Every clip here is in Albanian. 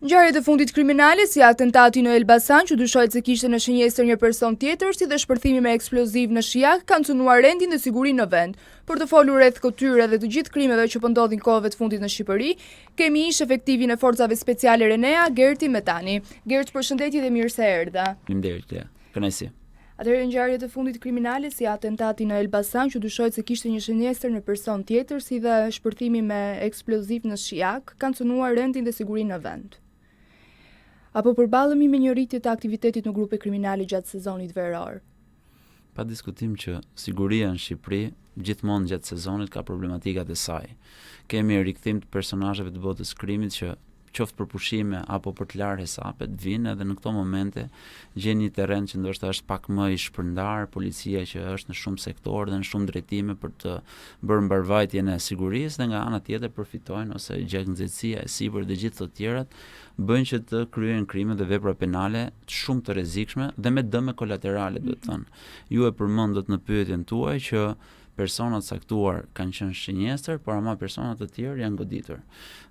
Ngjarjet e fundit kriminale si atentati në Elbasan, që dyshohet se kishte në shënjestër një person tjetër, si dhe shpërthimi me eksploziv në Shijak, kanë cënuar rendin dhe sigurinë në vend. Për të folur rreth këtyre dhe të gjithë krimeve që po ndodhin kohëve të fundit në Shqipëri, kemi ish efektivin e forcave speciale Renea, Gerti Metani. Gert, përshëndetje dhe mirë se erdha. Faleminderit, kënaqësi. Atëherë, ngjarjet e fundit kriminale si atentati në Elbasan, që dyshohet se kishte një shënjestër një person tjetër, si dhe shpërthimi me eksploziv në Shijak, kanë cënuar rendin dhe sigurinë në vend. Apo përballemi me një rritje të aktivitetit në grupe kriminale gjatë sezonit veror? Pa diskutim që siguria në Shqipëri gjithmonë gjatë sezonit ka problematikat e saj. Kemi rikthim të personazheve të botës krimit që qoftë për pushime apo për të larë hesapet, vinë edhe në këto momente gjen një terren që ndoshta është pak më i shpërndar, policia që është në shumë sektorë dhe në shumë drejtime për të bërë mbarvajtjen e sigurisë, dhe nga ana tjetër përfitojnë ose gjaknxehtësia e sipër dhe gjithë të tjerat bëjnë që të kryejnë krime dhe vepra penale shumë të rrezikshme dhe me dëme kolaterale, duhet të thënë. Ju e përmendët në pyetjen tuaj që personat caktuar kanë qenë shënjestër, por ama personat të tjerë janë goditur.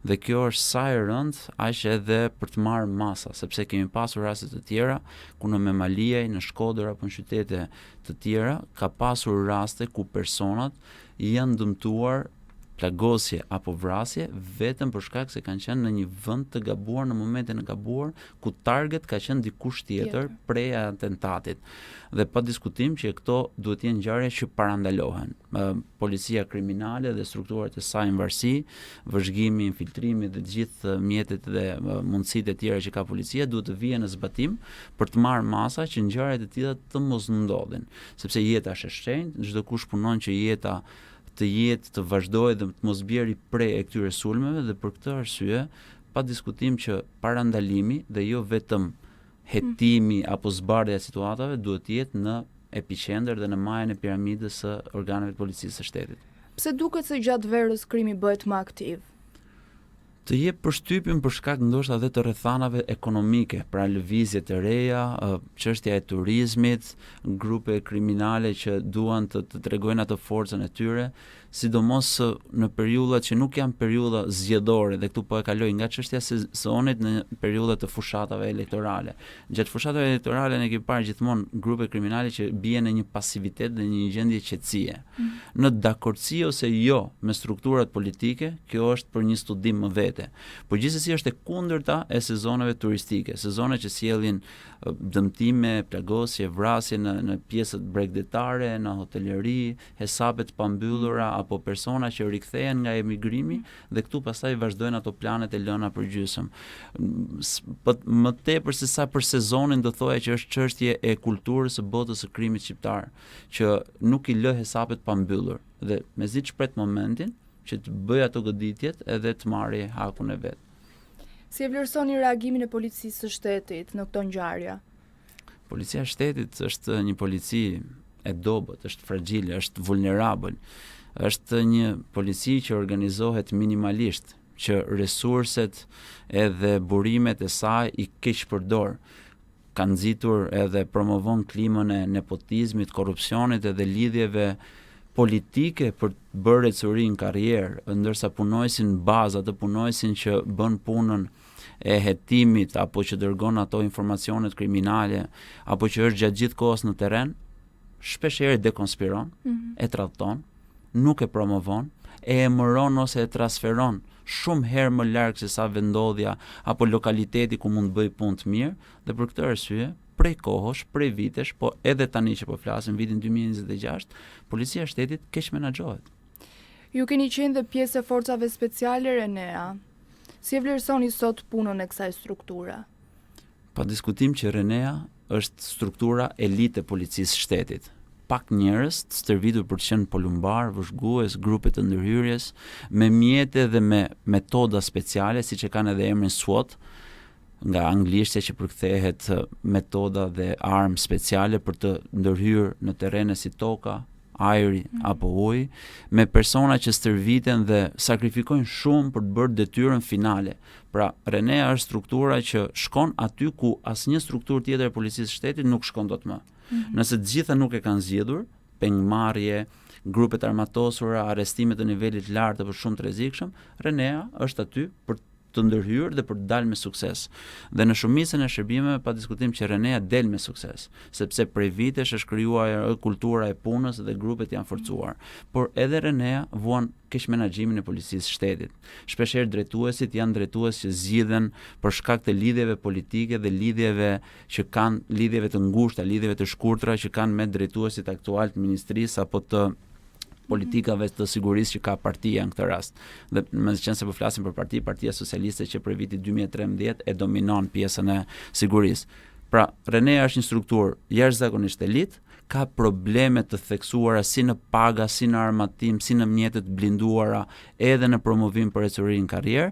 Dhe kjo është sa e rëndë aq edhe për të marrë masa, sepse kemi pasur raste të tjera ku në Memaliaj, në Shkodër apo në qytete të tjera ka pasur raste ku personat janë dëmtuar plagosje apo vrasje vetëm për shkak se kanë qenë në një vend të gabuar në momentin e gabuar, ku target ka qenë dikush tjetër prej atentatit. Dhe pa diskutim që këto duhet të jenë ngjarje që parandalohen. Policia kriminale dhe strukturat e saj në varësi, vëzhgimi, infiltrimi dhe të gjithë mjetet dhe mundësitë e tjera që ka policia duhet të vijnë në zbatim për të marrë masa që ngjarjet e tilla të mos ndodhin, sepse jeta është e shenjtë, çdo kush punon që jeta të jetë të vazhdojë dhe të mos bjerë prej e këtyre sulmeve, dhe për këtë arsye pa diskutim që parandalimi dhe jo vetëm hetimi apo zbardhja e situatave duhet të jetë në epiqendër dhe në majën e piramidës së organeve të policisë së shtetit. Pse duket se gjatë verës krimi bëhet më aktiv? Të jep përshtypjen për shkak ndoshta edhe të rrethanave ekonomike, pra lëvizje të reja, çështja e turizmit, grupe kriminale që duan të tregojnë atë forcën e tyre, sidomos në periudhat që nuk janë periudha zgjedhore, dhe këtu po e kaloj nga çështja e sezonit në periudhat të fushatave elektorale. Gjatë fushatave elektorale ne kemi parë gjithmonë grupe kriminale që bien në një pasivitet dhe një gjendje qetësie. Në dakordsi ose jo me strukturat politike, kjo është për një studim më vete. Po gjithsesi është e kundërta e sezoneve turistike, sezone që sjellin dëmtime, plagosje, vrasje në pjesët bregdetare, në hoteleri, hesape të pambyllura apo persona që rikthehen nga emigrimi dhe këtu pastaj vazhdojnë ato planet e lëna për gjysmë. Më tepër se sa për sezonin do thoya që është çështje e kulturës së botës së krimit shqiptar, që nuk i lë hesapet pambyllur dhe mezi të shpret momentin që të bëj ato goditjet edhe të marrë hakun e vet. Si e vlerësoni reagimin e policisë së shtetit në këto ngjarje? Policia e shtetit është një polici e dobët, është fragjile, është vulnerabël. Është një polici që organizohet minimalisht, që resurset edhe burimet e saj i keq përdor. Ka nxitur edhe promovon klimën e nepotizmit, korrupsionit edhe lidhjeve politike për të bërë ecuri në karrierë, ndërsa punojësin bazë, atë punojësin që bën punën e hetimit apo që dërgon ato informacionet kriminale apo që është gjatë gjithë kohës në terren, shpesh herë dekonspiron, e tradhton, nuk e promovon, e emëron ose e transferon shumë herë më larg se sa vendodhja apo lokaliteti ku mund të bëj punë të mirë, dhe për këtë arsye prej kohësh, prej vitesh, po edhe tani që po flasim vitin 2026, policia e shtetit keq menaxhohet. Ju keni qenë dhe pjesë e forcave speciale Renea. Si e vlerësoni sot punën e kësaj strukture? Pa diskutim që Renea është struktura elite e policisë shtetit. Pak njerëz të stërvitur për të qenë polumbar, vëzhgues, grupe të ndërhyrjes, me mjete dhe me metoda speciale, siç e kanë edhe emrin SWAT, nga anglishtja që përkthehet metoda dhe armë speciale për të ndërhyrë në terrene si toka, ajri apo uji, me persona që stërviten dhe sakrifikojnë shumë për të bërë detyrën finale. Pra, Renea është struktura që shkon aty ku asnjë strukturë tjetër e policisë së shtetit nuk shkon dot më. Nëse të gjitha nuk e kanë zgjedhur, pengmarrje, grupet armatosura, arrestime të nivelit lartë apo shumë të rrezikshëm, Renea është aty për të ndërhyrë dhe për të dalë me sukses. Dhe në shumicën e shërbimeve pa diskutim që Renea del me sukses, sepse prej vitesh është krijuar kultura e punës dhe grupet janë forcuar. Por edhe Renea vuan keq menaxhimin e policisë shtetit. Shpeshherë drejtuesit janë drejtues që zgjidhen për shkak të lidhjeve politike dhe lidhjeve të ngushta, lidhjeve të shkurtra që kanë me drejtuesit aktual të ministrisë apo të politikave të sigurisë që ka partia në këtë rast. Dhe meqense po flasim për Partia Socialiste që për vitin 2013 e dominon pjesën e sigurisë. Pra, Renea është një strukturë jashtëzakonisht elit, ka probleme të theksuara si në paga, si në armatim, si në mjetet blinduara, edhe në promovim për ecurinë në karrierë.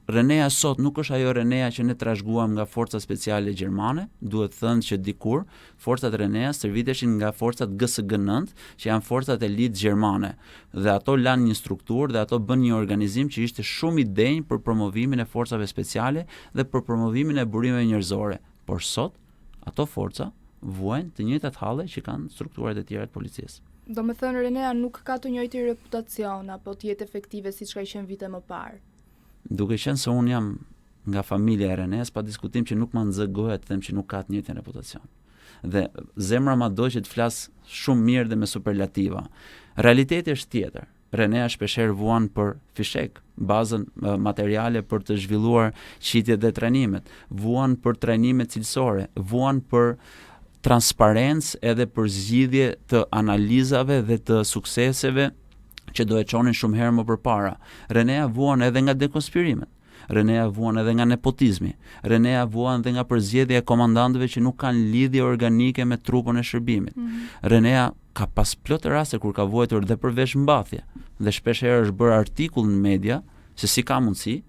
Renea sot nuk është ajo Renea që ne trashëguam nga forcat speciale gjermane, duhet thënë që dikur forcat Renea stërviteshin nga forcat GSG-9, që janë forcat elit gjermane, dhe ato lanë një strukturë dhe ato bën një organizim që ishte shumë i denjë për promovimin e forcave speciale dhe për promovimin e burimeve njerëzore. Por sot ato forca vuajnë të njëjtat halle që kanë strukturat e tjera të policisë. Do me thënë Renea nuk ka të njëjtin reputacion apo të jetë efektive siç ka qenë vite më parë. Duke qenë se unë jam nga familja e Renes, pa diskutim që nuk më nxë goja të them që nuk ka të njëjtin reputacion. Dhe zemra ma do që të flas shumë mirë dhe me superlativa. Realiteti është tjetër. Renea shpeshherë vuan për fishek, bazën materiale për të zhvilluar qitjet dhe trajnimet, vuan për trajnime cilësore, vuan për transparencë edhe për zgjidhje të analizave dhe të sukseseve që do e çonin shumë herë më përpara. Renea vuan edhe nga dekonspirimet. Renea vuan edhe nga nepotizmi. Renea vuan edhe nga përzgjedhja e komandantëve që nuk kanë lidhje organike me trupën e shërbimit. Renea ka pas plot raste kur ka vuajtur dhe për veshmbathje. Dhe shpesh herë është bërë artikull në media se si ka mundësi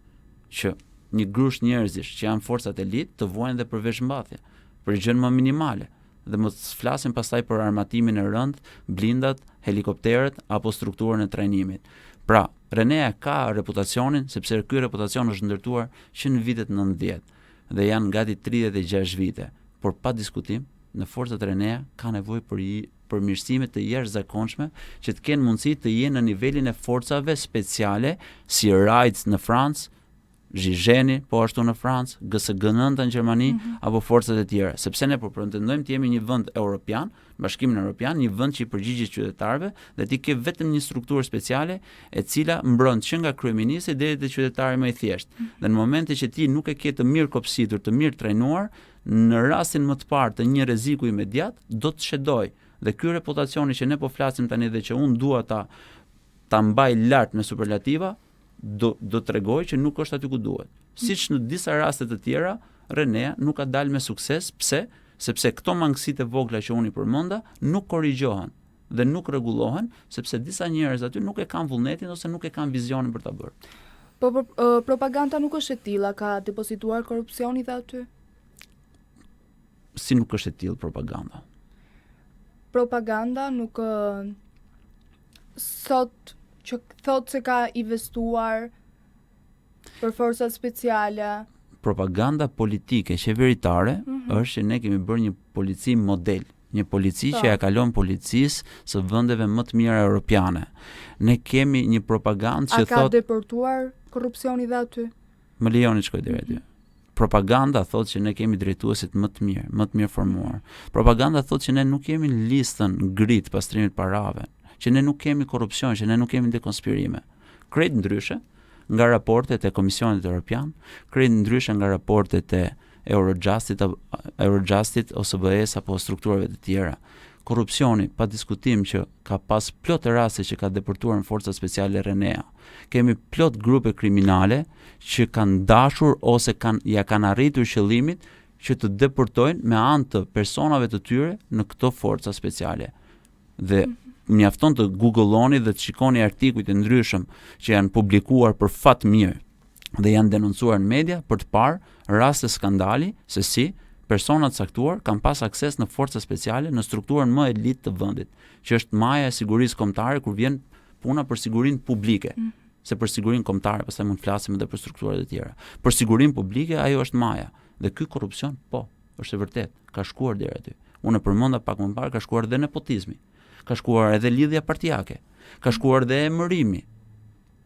që një grush njerëzish që janë forcat elit të vuajnë dhe për veshmbathje, për gjën më minimale. Dhe më flasim pastaj për armatimin e rënd, blindat, helikopterët apo strukturën e trajnimit. Pra, Renea ka reputacionin, sepse ky reputacion është ndërtuar që në vitet 90 dhe janë gati 36 vite. Por pa diskutim, në forcat Renea ka nevojë për mirësime të jashtëzakonshme që të kenë mundësi të jenë në nivelin e forcave speciale si Raids në Francë, Zhizheni, po ashtu në Francë, GSG-9 në Gjermani, apo forcat e tjera. Sepse ne po pretendojmë të jemi një vend europian, Bashkimin Evropian, një vend që i përgjigjet qytetarëve dhe ti ke vetëm një strukturë speciale e cila mbron që nga kryeministri deri te qytetari më i thjeshtë. Dhe në momentin që ti nuk e ke të mirë kopsitur, të mirë trajnuar, në rastin më të parë të një rreziku imediat, do të shedoj. Dhe ky reputacioni që ne po flasim tani dhe që unë dua ta mbaj lart me superlativa, do tregoj që nuk është aty ku duhet. Siç në disa raste të tjera, Renea nuk ka dalë me sukses. Pse? Sepse këto mangësitë e vogla që unë i përmenda nuk korrigjohen dhe nuk rregullohen, sepse disa njerëz aty nuk e kanë vullnetin ose nuk e kanë vizionin për ta bërë. Po propaganda nuk është e tilla, ka depozituar korrupsioni dhe aty? Si nuk është e tillë propaganda? Propaganda nuk sot që thot se ka investuar për forcat speciale. Propaganda politike qeveritare është që ne kemi bërë një polici model, një polici që ja kalon policisë së vendeve më të mira europiane. Ne kemi një propagandë që thot... A ka deportuar korrupsioni dhe aty? Më lejoni të shkoj deri aty. Propaganda thot që ne kemi drejtuesit më të mirë formuar. Propaganda thot që ne nuk kemi listën ngrit pastrimit parave, që ne nuk kemi korrupsion, që ne nuk kemi dekonspirime. Krejt ndryshe nga raportet e Komisionit Evropian, krejt ndryshe nga raportet e Eurojustit, OSBE-s apo strukturave të tjera. Korrupsioni, pa diskutim që ka pas plot raste që ka deportuar në forcat speciale Renea. Kemi plot grupe kriminale që kanë dashur ose ja kanë arritur qëllimit që të deportojnë me anë të personave të tyre në këto forca speciale. Dhe mjafton të googloni dhe të shikoni artikujt e ndryshëm që janë publikuar për fat mirë dhe janë denoncuar në media për të parë raste skandali se si personat caktuar kanë pas akses në forca speciale në strukturën më elit të vendit, që është maja e sigurisë kombëtare kur vjen puna për sigurinë publike. Se për sigurinë kombëtare pastaj mund të flasim edhe për strukturat e tjera. Për sigurinë publike ajo është maja. Dhe ky korrupsion, po, është e vërtet, ka shkuar deri aty. Unë e përmenda pak më parë, ka shkuar edhe nepotizmi. Ka shkuar edhe lidhja partijake, ka shkuar edhe emërimi.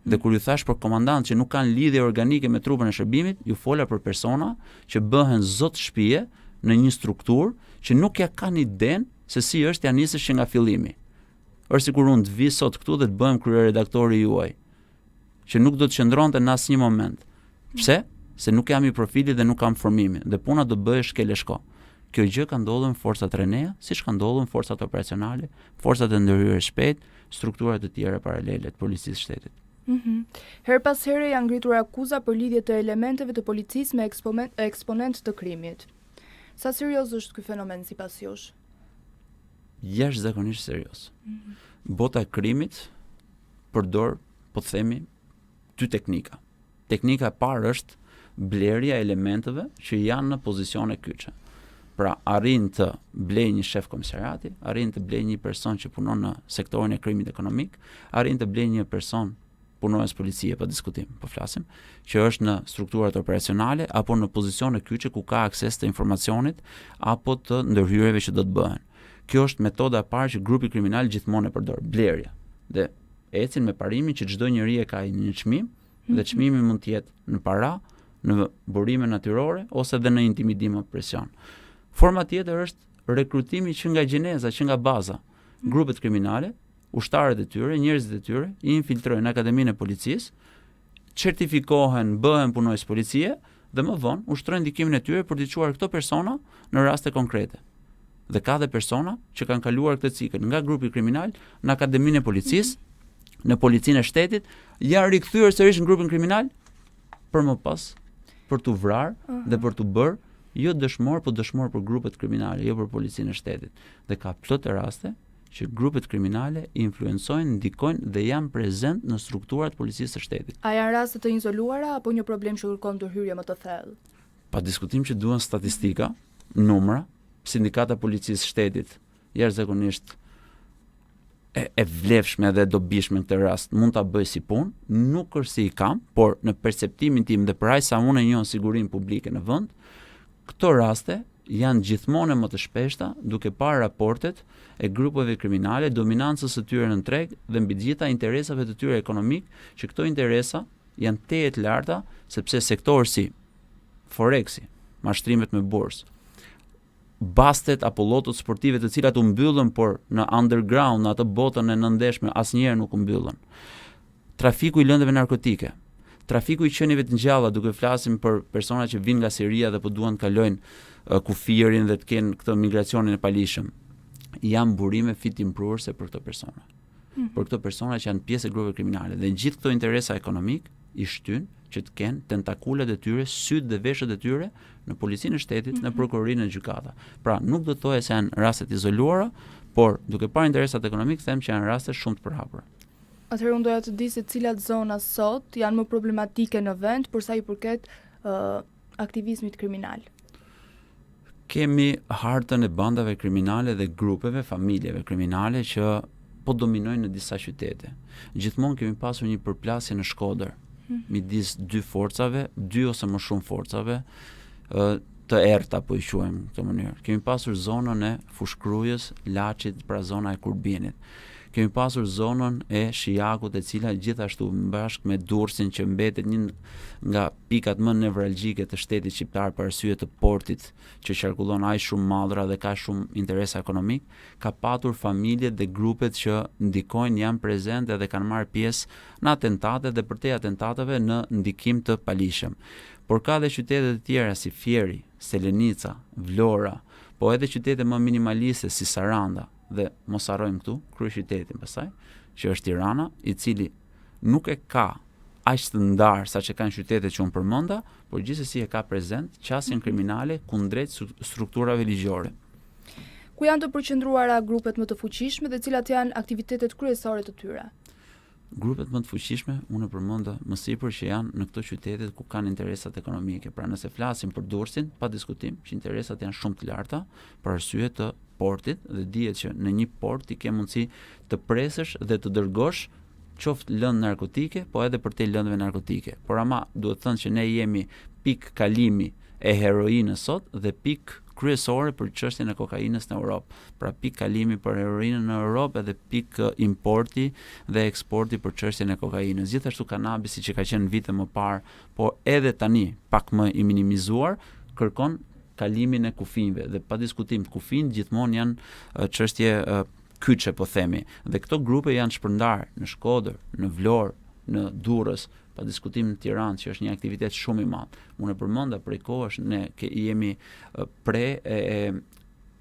Dhe kur ju thash për komandant që nuk kanë lidhje organike me trupin e shërbimit, ju fola për persona që bëhen zot shtëpie në një strukturë që nuk ja kanë iden se si është ja nisësh që nga fillimi. Është sikur unë të vi sot këtu dhe të bëhem kryeredaktori juaj, që nuk do të qëndronte në asnjë moment. Pse? Se nuk jam i profilit dhe nuk kam formimin, dhe puna do bëhesh keleshko. Kjo gjë ka ndodhur në forcat Renea, siç ka ndodhur në forcat operacionale, forcat e ndërhyrjes shpejt, strukturat të tjera paralele të policisë shtetit. Her pas here janë ngritur akuza për lidhje të elementeve të policisë me eksponent të krimit. Sa serioz është ky fenomen sipas jush? Jashtëzakonisht serioz. Bota e krimit përdor, po themi, dy teknika. Teknika e parë është blerja e elementeve që janë në pozicione kyçe. Pra, arrin të blej një shef komisariati, arrin të blej një person që punon në sektorin e krimit ekonomik, arrin të blej një person punonës policie, pa diskutim, po flasim, që është në strukturat operacionale apo në pozicione kyçe ku ka akses të informacionit apo të ndërhyrjeve që do të bëhen. Kjo është metoda e parë që grupi kriminal gjithmonë e përdor, blerja. Dhe ecin me parimin që çdo njeri e ka një çmim dhe çmimi mund të jetë në para, në burime natyrore ose edhe në intimidim apo presion. Forma tjetër është rekrutimi që nga gjeneza, që nga baza. Grupet kriminale, ushtarët e tyre, njerëzit e tyre, i infiltrojnë akademinë e policisë, certifikohen, bëhen punojës policie dhe më vonë ushtrojnë ndikimin e tyre për të çuar këto persona në raste konkrete. Dhe ka dhe persona që kanë kaluar këtë cikël nga grupi kriminal në akademinë e policisë, në policinë e shtetit, janë rikthyer sërish në grupin kriminal për më pas për t'u vrarë dhe për t'u bërë jo dëshmor, po dëshmor për grupet kriminale, jo për policinë e shtetit. Dhe ka plot e raste që grupet kriminale influencojnë, ndikojnë dhe janë prezent në strukturat policisë së shtetit. A janë raste të izoluara apo një problem që kërkon ndërhyrje më të thellë? Pa diskutim që duhen statistika, numra, sindikata policisë së shtetit jashtëzakonisht e vlefshme dhe dobishme në këtë rast mund ta bëj si punë, nuk është si i kam, por në perceptimin tim dhe për aq sa unë e njoh sigurinë publike në vend, këto raste janë gjithmonë më të shpeshta duke parë raportet e grupeve kriminale, dominancës së tyre në treg dhe mbi gjitha interesave të tyre ekonomik, që këto interesa janë tejet larta sepse sektorë si Foreksi, mashtrimet me bursë, bastet apo lotët sportive të cilat u mbyllën, por në underground, në atë botën e nëndeshme, asnjëherë nuk u mbyllën. Trafiku i lëndëve narkotike, trafiku i qenieve të ngjalla, duke flasim për persona që vinë nga Siria dhe po duan të kalojnë kufirin dhe të kenë këtë migracionin e palishëm, janë burime fitimprurëse për këto persona. Për këto persona që janë pjesë e grupeve kriminale dhe gjithë këto interesa ekonomik i shtyn që të kenë tentakulet e tyre, sytë dhe veshët e tyre në policinë e shtetit, në prokurorinë e gjykata. Pra, nuk do të thoje se janë rastet izoluara, por duke parë interesat ekonomik, them që janë raste shumë të përhapura. Atëherë unë doja të di se cilat zona sot janë më problematike në vend për sa i përket aktivizmit kriminal. Kemi hartën e bandave kriminale dhe grupeve, familjeve kriminale që po dominojnë në disa qytete. Gjithmonë kemi pasur një përplasje në Shkodër, midis dy forcave, dy ose më shumë forcave, të errta po i quajmë në këtë mënyrë. Kemi pasur zonën e Fushkrujës, Laçit, pra zona e Kurbinit. Kemi pasur zonën e Shijakut, e cila gjithashtu bashkë me Durrësin që mbetet një nga pikat më nevralgjike të shtetit shqiptar për arsye të portit që qarkullon aq shumë mallra dhe ka shumë interes ekonomik, ka patur familjet dhe grupet që ndikojnë, janë prezente dhe kanë marrë pjesë në atentate dhe përtej atentateve në ndikim të palishëm. Por ka dhe qytete të tjera si Fieri, Selenica, Vlora, po edhe qytete më minimaliste si Saranda, dhe mos harrojmë këtu kryeqytetin pastaj, që është Tirana, i cili nuk e ka aq të ndarë sa që kanë qytetet që unë përmenda, por gjithsesi e ka prezent qasjen kriminale kundrejt strukturave ligjore. Ku janë të përqendruara grupet më të fuqishme dhe cilat janë aktivitetet kryesore të tyre? Grupet më të fuqishme unë përmenda më sipër që janë në këto qytetet ku kanë interesat ekonomike. Pra nëse flasim për Durrësin, pa diskutim që interesat janë shumë të larta për arsye të portit dhe dihet që në një port ti ke mundësi të presësh dhe të dërgosh qoftë lëndë narkotike, po edhe përtej lëndëve narkotike. Por ama duhet thënë që ne jemi pik kalimi e heroinës sot dhe pik kryesore për çështjen e kokainës në Europë. Pra pikë kalimi për heroinën në Europë edhe pikë importi dhe eksporti për çështjen e kokainës. Gjithashtu kanabisi që ka qenë vite më parë, por edhe tani pak më i minimizuar, kërkon kalimin e kufinjve dhe pa diskutim kufinjt gjithmonë janë çështje kyçe po themi. Dhe këto grupe janë shpërndarë në Shkodër, në Vlorë, në Durrës, pa diskutim në Tiranë, që është një aktivitet shumë i madh. Unë e përmenda prej kohësh ne jemi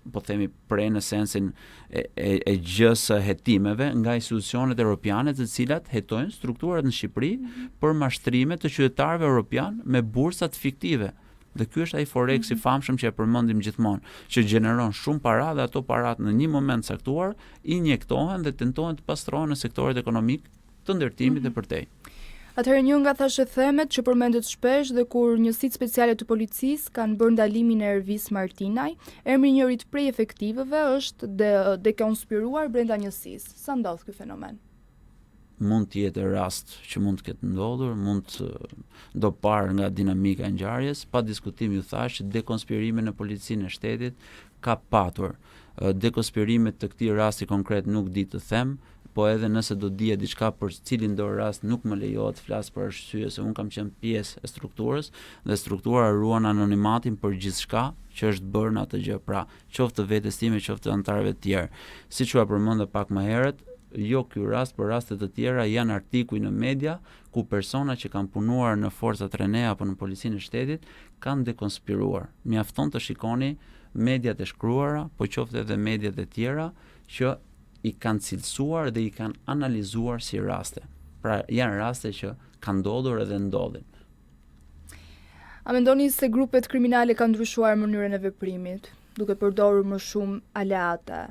po themi në sensin e gjës hetimeve nga institucionet europiane të cilat hetojnë strukturat në Shqipëri për mashtrime të qytetarëve europian me bursat fiktive. Dhe ky është ai forex i famshëm që e përmendim gjithmonë, që gjeneron shumë para dhe ato parat në një moment caktuar injektohen dhe tentohen të pastrohen në sektoret ekonomik të ndërtimit dhe përtej. Atëherë një nga thashë themet që përmendet shpesh dhe kur njësitë speciale të policisë kanë bërë ndalimin e Ervis Martinaj, emri i njërit prej efektivëve është dekonspiruar brenda njësisë. Sa ndodh ky fenomen? Mund të jetë rast që mund të ketë ndodhur, do parë nga dinamika e ngjarjes, pa diskutim ju thash që dekonspirimi në policinë e shtetit ka patur. Dekonspirimet të këtij rasti konkret nuk di të them, po edhe nëse do dije diçka për cilin do rast nuk më lejohet të flas për arsye se un kam qenë pjesë e strukturës dhe struktura ruan anonimatin për gjithçka që është bërë në atë gjë. Pra, qoftë vetes time, qoftë anëtarëve të tjerë. Siç u përmenda pak më herët, jo ky rast, por raste të tjera janë artikuj në media ku persona që kanë punuar në forcat rene apo në policinë e shtetit kanë dekonspiruar. Mjafton të shikoni mediat e shkruara, po qoftë edhe mediat e tjera që i kanë cilësuar dhe i kanë analizuar si raste. Pra janë raste që kanë ndodhur edhe ndodhin. A mendoni se grupet kriminale kanë ndryshuar mënyrën e veprimit, duke përdorur më shumë aleate,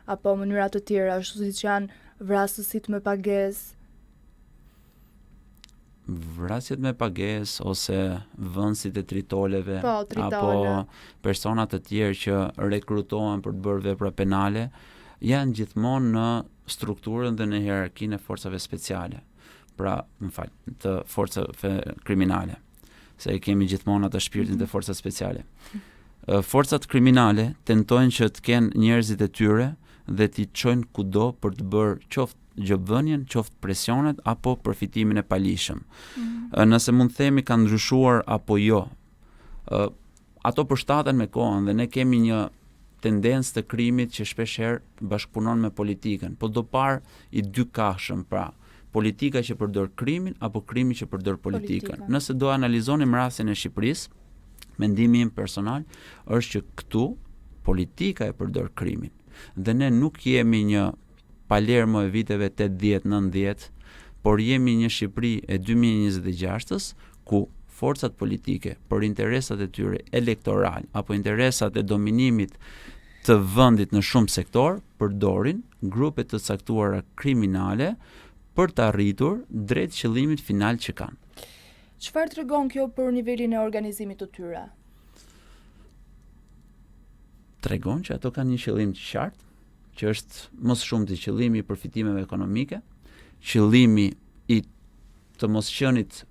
apo mënyra të tjera, ashtu siç janë vrasësit me pagesë? Vrasjet me pagesë ose vënësit e tritoleve, tritole, apo persona të tjerë që rekrutohen për të bërë vepra penale, janë gjithmonë në strukturën dhe në hierarkinë e forcave speciale. Pra, të forcave kriminale. Se kemi gjithmonë atë shpirtin të forcat speciale. Forcat kriminale tentojnë që të kenë njerëzit e tyre dhe t'i çojnë kudo për të bërë qoftë gjobvënien, qoftë presionet apo përfitimin e palishëm. Nëse mund të themi kanë ndryshuar apo jo, ato përshtaten me kohën dhe ne kemi një tendencë të krimit që shpeshherë bashkëpunon me politikën, po do parë i dy kashëm, pra politika që përdor krimin apo krimi që përdor politikën. Nëse do analizonim rastin e Shqipërisë, mendimi im personal është që këtu politika e përdor krimin. Dhe ne nuk jemi një Palermo e viteve 80-90, por jemi një Shqipëri e 2026-s ku forcat politike për interesat e tyre elektoral apo interesat e dominimit të vendit në shumë sektor përdorin grupe të caktuara kriminale për të arritur drejt qëllimit final që kanë. Çfarë tregon kjo për nivelin e organizimit të tyre? Tregon që ato kanë një qëllim të qartë, që është më shumë të qëllimi i përfitimeve ekonomike, qëllimi i të mosqenit,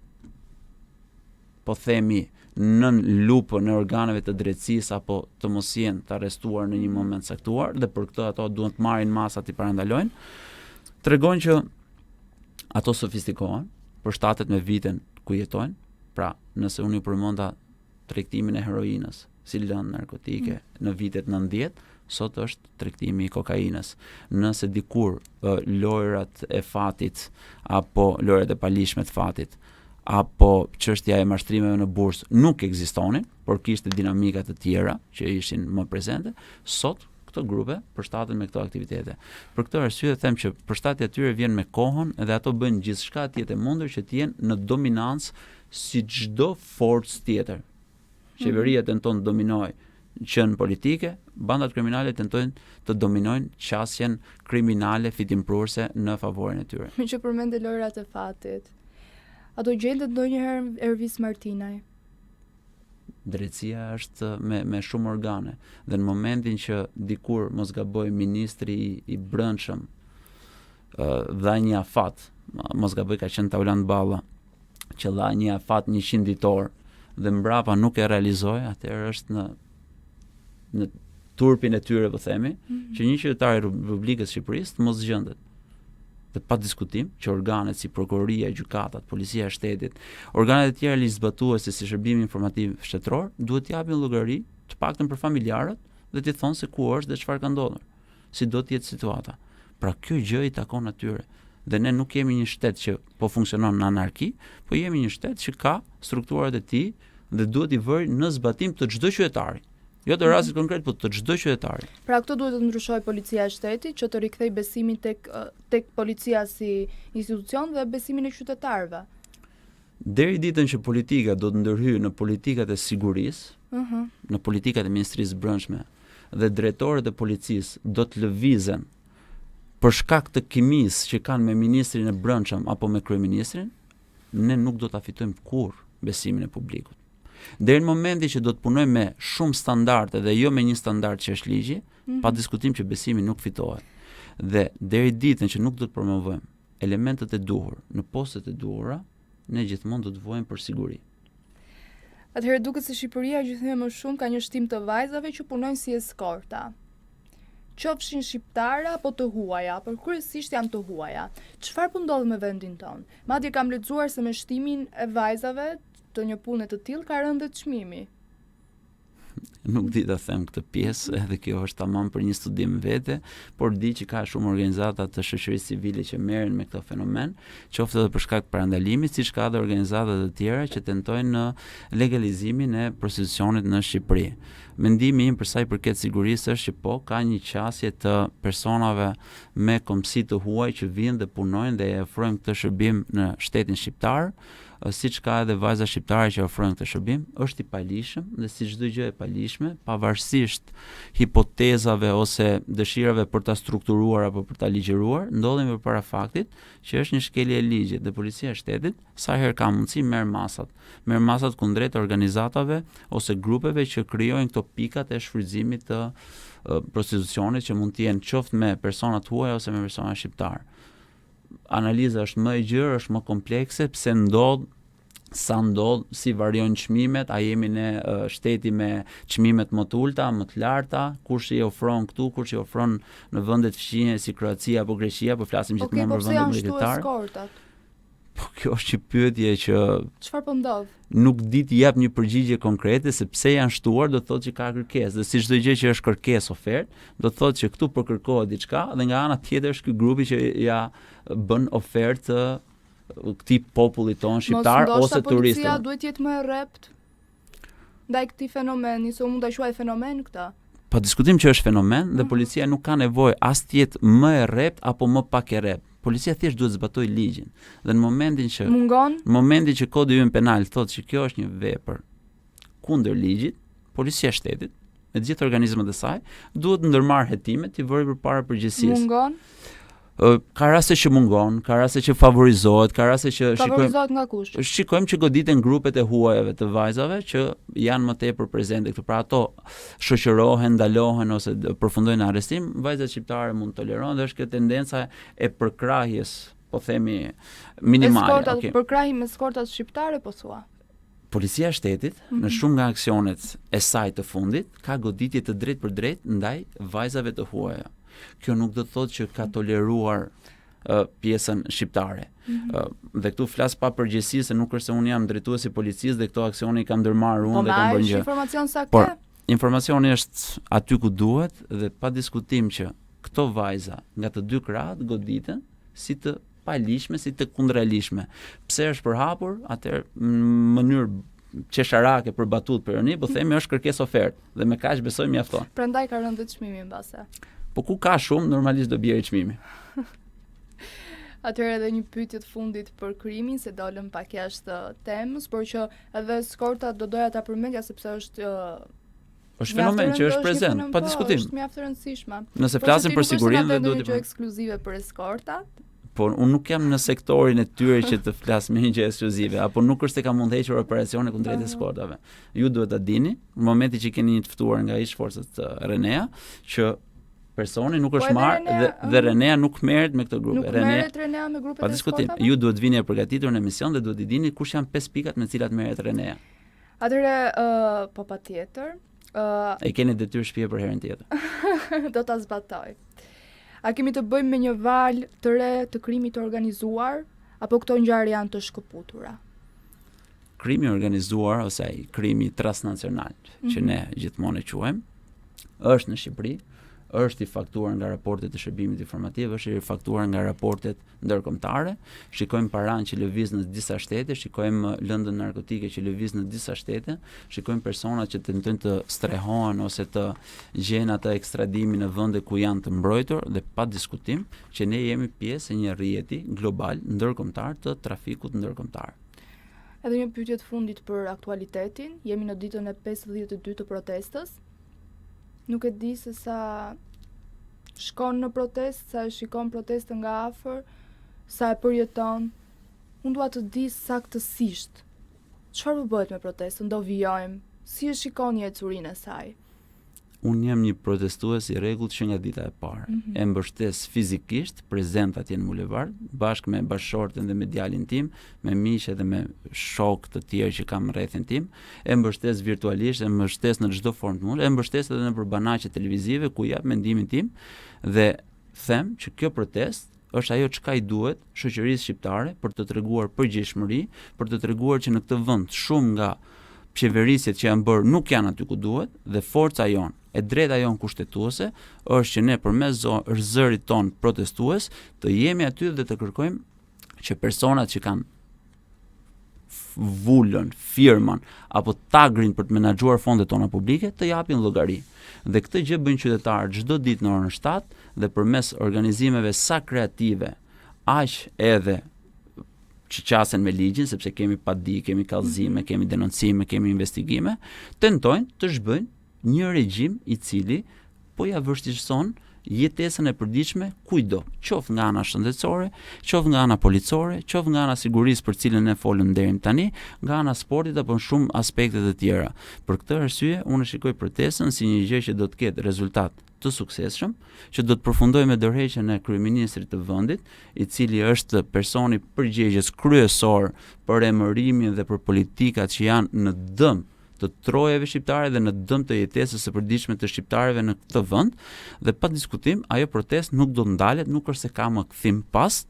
po themi, nën lupën e organeve të drejtësisë apo të mos jenë të arrestuar në një moment caktuar dhe për këtë ato duhet të marrin masat i parandalojnë. Tregon që ato sofistikohen, përshtatet me viten ku jetojnë. Pra, nëse unë i përmenda tregtimin e heroinës, si lëndë narkotike në vitet 90, sot është tregtimi i kokainës. Nëse dikur lojrat e fatit apo lojrat e palishme të fatit apo çështja e mashtrimeve në bursë nuk ekzistonin, por kishte dinamika të tjera që ishin më prezente, sot këto grupe përshtaten me këto aktivitete. Për këtë arsye them që përshtatja e tyre vjen me kohën dhe ato bëjnë gjithçka të jetë mundur që të jenë në dominancë si çdo forcë tjetër. Qeveria tenton të dominojë qenë politike, bandat kriminale tentojnë të dominojnë qasjen kriminale fitimprurse në favorin e tyre. Me që përmende lojrat e fatit, ato gjendet ndonjëherë Ervis Martinaj? Drejtësia është me shumë organe dhe në momentin që dikur mos gaboj ministri i brendshëm dha një afat, mos gaboj ka qenë Tauland Balla, që dha një afat 100 ditor dhe mbrapa nuk e realizoi, atëherë është në turpin e tyre, po themi, që një qytetar i Republikës së Shqipërisë të mos zgjendet. Dhe pa diskutim që organet si prokuroria, gjykatat, policia e shtetit, organet e tjera ligjzbatuese si shërbimi informativ shtetëror duhet të japin llogari të paktën për familjarët dhe t'i thonë se ku është dhe çfarë ka ndodhur. Si do të jetë situata. Pra kjo gjë i takon atyre. Dhe ne nuk jemi një shtet që po funksionon në anarki, po jemi një shtet që ka strukturat e tij dhe duhet i vërë në zbatim të çdo qytetari. Jo të rastit konkret, po të çdo qytetari. Pra këto duhet të ndryshojë policia e shtetit që të rikthej besimin tek policia si institucion dhe besimin e qytetarëve. Deri ditën që politika do të ndërhyjë në politikat e sigurisë, në politikat e Ministrisë Brendshme dhe drejtorët e policisë do të lëvizen për shkak të kimisë që kanë me ministrin e Brendshëm apo me kryeministrin, ne nuk do ta fitojmë kurrë besimin e publikut. Deri në momentin që do të punojmë me shumë standarde dhe jo me një standard që është ligji, pa diskutim që besimi nuk fitohet. Dhe deri ditën që nuk do të promovojmë elementet e duhur në postet e duhura, ne gjithmonë do të vojmë për siguri. Atëherë duket se Shqipëria gjithmonë më shumë ka një shtim të vajzave që punojnë si eskorta. Qofshin shqiptare apo të huaja, por kryesisht janë të huaja. Çfarë po ndodh me vendin tonë? Madje kam lexuar se me shtimin e vajzave të një pune të tillë ka rënë dhe çmimi. Nuk di ta them këtë pjesë, edhe kjo është tamam për një studim vete, por di që ka shumë organizata të shoqërisë civile që merren me këtë fenomen, qoftë edhe për shkak të parandalimit, siç ka edhe organizata të tjera që tentojnë në legalizimin e prostitucionit në Shqipëri. Mendimi im për sa i përket sigurisë është që po ka një qasje të personave me komsi të huaj që vinë dhe punojnë dhe e ofrojnë këtë shërbim në shtetin shqiptar, siç ka edhe vajza shqiptare që ofrojnë këtë shërbim, është i palishëm dhe si çdo gjë e palishme, pavarësisht hipotezave ose dëshirave për ta strukturuar apo për ta ligjëruar, ndodhemi përpara faktit që është një shkelje e ligjit dhe policia e shtetit sa herë ka mundësi merr masat kundrejt organizatave ose grupeve që krijojnë këto pikat e shfrytëzimit të prostitucionit që mund të jenë qoftë me persona të huaj ose me persona shqiptar. Analiza është më e gjerë, është më komplekse, pse ndodh, sa ndodh, si variojnë çmimet, a jemi ne shteti me çmimet më të ulta, më të larta, kush i ofron këtu, kush i ofron në vendet fqinje si Kroacia apo Greqia, po flasim gjithmonë për vende mbretërore. Po kjo është një pyetje që çfarë po ndodh? Nuk di të jap një përgjigje konkrete se pse janë shtuar, do të thotë që ka kërkesë. Dhe si çdo gjë që është kërkesë ofertë, do të thotë që këtu po kërkohet diçka dhe nga ana tjetër është ky grupi që ja bën ofertë këtij popullit tonë shqiptar ose turistëve. Policia duhet të jetë më e rrept ndaj këtij fenomeni, se mund ta quaj fenomen këtë. Pa diskutim që është fenomen dhe policia nuk ka nevojë as të jetë më e rrept apo më pak e rrept. Policia thjesht duhet zbatojë ligjin. Dhe në momentin që kodi ynë penal thotë që kjo është një vepër kundër ligjit, policia e shtetit me të gjithë organizmat e saj duhet ndërmarrë hetimet i vëri përpara përgjegjësisë. Mungon? Ka raste që mungon, ka raste që favorizohet, ka raste që favorizohet nga kush? Shikojmë që goditen grupet e huajave të vajzave që janë më tepër prezente këtu. Pra ato shoqërohen, ndalohen ose përfundojnë në arrestim, vajzat shqiptare mund të tolerohen dhe është kjo tendenca e përkrahjes, po themi minimale. Eskortat, përkrahi me eskortat shqiptare po thua? Policia e shtetit, në shumë nga aksionet e saj të fundit, ka goditje të drejtë për drejtë ndaj vajzave të huaja. Kjo nuk do të thotë që ka toleruar pjesën shqiptare. Dhe këtu flas pa përgjegjësi se nuk është se unë jam drejtuesi i policisë dhe këto aksione i kam ndërmarrë unë dhe kam bërë gjë. Informacion saktë? Por informacioni është aty ku duhet dhe pa diskutim që këto vajza nga të dy krahët goditen si të palishme, si të kundëralishme. Pse është përhapur? Atëherë në mënyrë qesharake për batut për rëni, po themi është kërkesë ofertë dhe me kaq besoj mjafton. Prandaj ka rënë çmimi mbase. Po ku ka shumë, normalisht do bjerë çmimi. Atëherë edhe një pyetje të fundit për krimin, se dolëm pak jashtë temës, por që edhe eskorta do doja ta përmendja sepse është fenomen që është prezent, pa diskutim. Është mjaft e rëndësishme. Nëse flasim për sigurinë dhe duhet të ekskluzive për eskortat. Po unë nuk jam në sektorin e tyre që të flas me një gjë ekskluzive, apo nuk është se ka mund të hequr operacione kundrejt eskortave. Ju duhet ta dini, në momentin që keni një të ftuar nga ish forcat Renea, që personi nuk është marrë dhe Renea nuk merret me këtë grup. Nuk merret Renea me grupet e eskortave. Pa diskutim, ju duhet vini e përgatitur në emision dhe duhet i dini kush janë 5 pikat me të cilat merret Renea. Atëherë, po patjetër, E keni detyrë shtëpie për herën tjetër. Do ta zbatoj. A kemi të bëjmë me një valë të re të krimit të organizuar, apo këto ngjarje janë të shkëputura? Krimi organizuar ose ai krimi transnacional që ne gjithmonë e quajmë, është në Shqipëri, është i faktuar nga raportet e shërbimit informativ, është i faktuar nga raportet ndërkombëtare, shikojmë paranë që lëviz në disa shtete, shikojmë lëndën narkotike që lëviz në disa shtete, shikojmë personat që tentojnë të strehohen ose të gjejnë atë ekstradimin në vende ku janë të mbrojtur dhe pa diskutim që ne jemi pjesë e një rrjeti global ndërkombëtar të trafikut ndërkombëtar. Edhe një pyetje të fundit për aktualitetin, jemi në ditën e 52 të protestës. Nuk e di se sa shkon në protestë, sa e shikon protestën nga afër, sa e përjeton. Unë dua të di saktësisht çfarë do bëhet me protestën, do vijojmë, si e shikoni ecurinë e saj? Unë jam një protestues i rregullt që nga dita e parë. E mbështes fizikisht, prezent atje në bulevard, bashkë me bashkëshorten dhe me djalin tim, me miq dhe me shokë të tjerë që kam rrethin tim, e mbështes virtualisht, e mbështes në çdo formë të mund, e mbështes edhe nëpër banaqe televizive ku jap mendimin tim dhe them që kjo protestë është ajo çka i duhet shoqërisë shqiptare për të treguar përgjegjësi, për të treguar që në këtë vend shumë nga qeverisjet që janë bërë nuk janë aty ku duhet dhe forca jonë e drejta jonë kushtetuese është që ne përmes zërit ton protestues të jemi aty dhe të kërkojmë që personat që kanë vulën, firman apo tagrin për të menaxhuar fondet tona publike të japin llogari. Dhe këtë gjë bëjnë qytetarët çdo ditë në orën 7 dhe përmes organizimeve sa kreative, aq edhe që qasen me ligjin, sepse kemi padi, kemi kallëzime, kemi denoncime, kemi investigime, tentojnë të zhbëjnë një regjim i cili po ja vështirëson jetesën e përditshme kujdo, qoftë nga ana shëndetësore, qoftë nga ana policore, qoftë nga ana sigurisë për cilën ne folëm deri tani, nga ana sportit apo në shumë aspekte të tjera. Për këtë arsye, unë shikoj protestën si një gjë që do të ketë rezultat të suksesshëm, që do të përfundojë me dorëheqjen e kryeministrit të vendit, i cili është personi përgjegjës kryesor për emërimin dhe për politikat që janë në dëm të trojave shqiptare dhe në dëm të jetesës së përditshme të shqiptarëve në këtë vend, dhe pa diskutim ajo protestë nuk do të ndalet, nuk është se ka më kthim pas,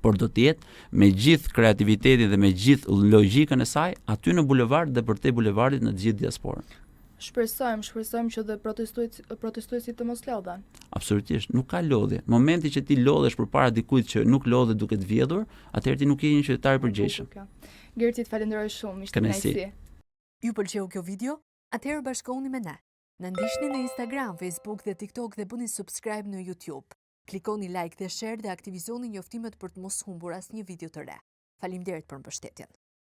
por do të jetë me gjithë kreativitetin dhe me gjithë logjikën e saj aty në bulevard dhe përtej bulevardit në të gjithë diasporën. Shpresojmë që dhe protestuesit të mos lodhen. Absolutisht, nuk ka lodhje. Momenti që ti lodhesh përpara dikujt që nuk lodhet duke të vjedhur, atëherë ti nuk je një qytetar i përgjegjshëm. Gerti, të falenderoj shumë, ishte kënaqësi. Ju pëlqeu kjo video? Atëherë bashkohuni me ne. Na ndiqni në Instagram, Facebook dhe TikTok dhe bëni subscribe në YouTube. Klikoni like dhe share dhe aktivizoni njoftimet për të mos humbur asnjë video të re. Faleminderit për mbështetjen.